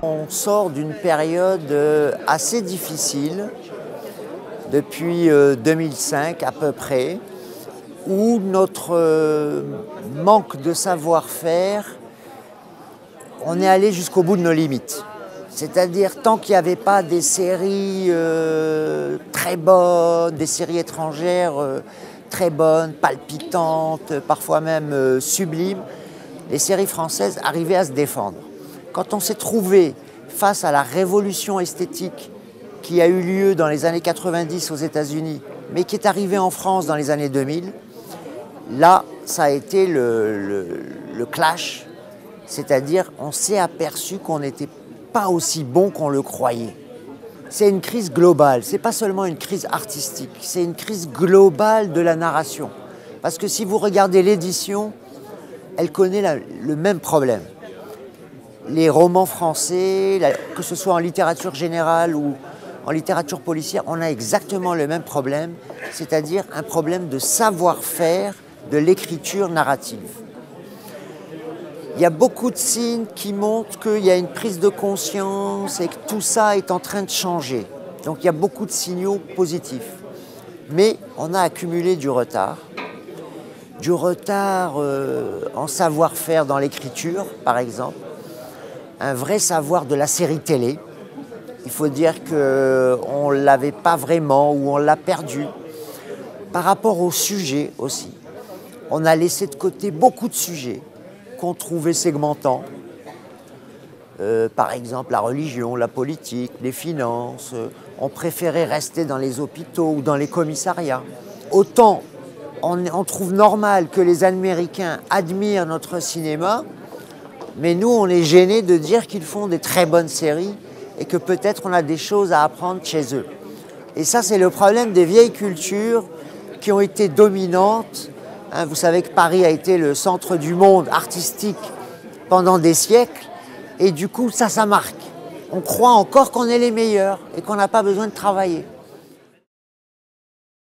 On sort d'une période assez difficile, depuis 2005 à peu près, où notre manque de savoir-faire, on est allé jusqu'au bout de nos limites. C'est-à-dire, tant qu'il n'y avait pas des séries très bonnes, des séries étrangères très bonnes, palpitantes, parfois même sublimes, les séries françaises arrivaient à se défendre. Quand on s'est trouvé face à la révolution esthétique qui a eu lieu dans les années 90 aux États-Unis, mais qui est arrivée en France dans les années 2000, là, ça a été le clash, c'est-à-dire on s'est aperçu qu'on n'était pas aussi bon qu'on le croyait. C'est une crise globale, c'est pas seulement une crise artistique, c'est une crise globale de la narration. Parce que si vous regardez l'édition, elle connaît le même problème. Les romans français, que ce soit en littérature générale ou en littérature policière, on a exactement le même problème, c'est-à-dire un problème de savoir-faire de l'écriture narrative. Il y a beaucoup de signes qui montrent qu'il y a une prise de conscience et que tout ça est en train de changer. Donc il y a beaucoup de signaux positifs. Mais on a accumulé du retard en savoir-faire dans l'écriture, par exemple, un vrai savoir de la série télé. Il faut dire qu'on ne l'avait pas vraiment ou on l'a perdu. Par rapport au sujet aussi, on a laissé de côté beaucoup de sujets qu'on trouvait segmentants. Par exemple, la religion, la politique, les finances. On préférait rester dans les hôpitaux ou dans les commissariats. Autant on trouve normal que les Américains admirent notre cinéma, mais nous, on est gênés de dire qu'ils font des très bonnes séries et que peut-être on a des choses à apprendre chez eux. Et ça, c'est le problème des vieilles cultures qui ont été dominantes. Vous savez que Paris a été le centre du monde artistique pendant des siècles, et du coup, ça marque. On croit encore qu'on est les meilleurs et qu'on n'a pas besoin de travailler.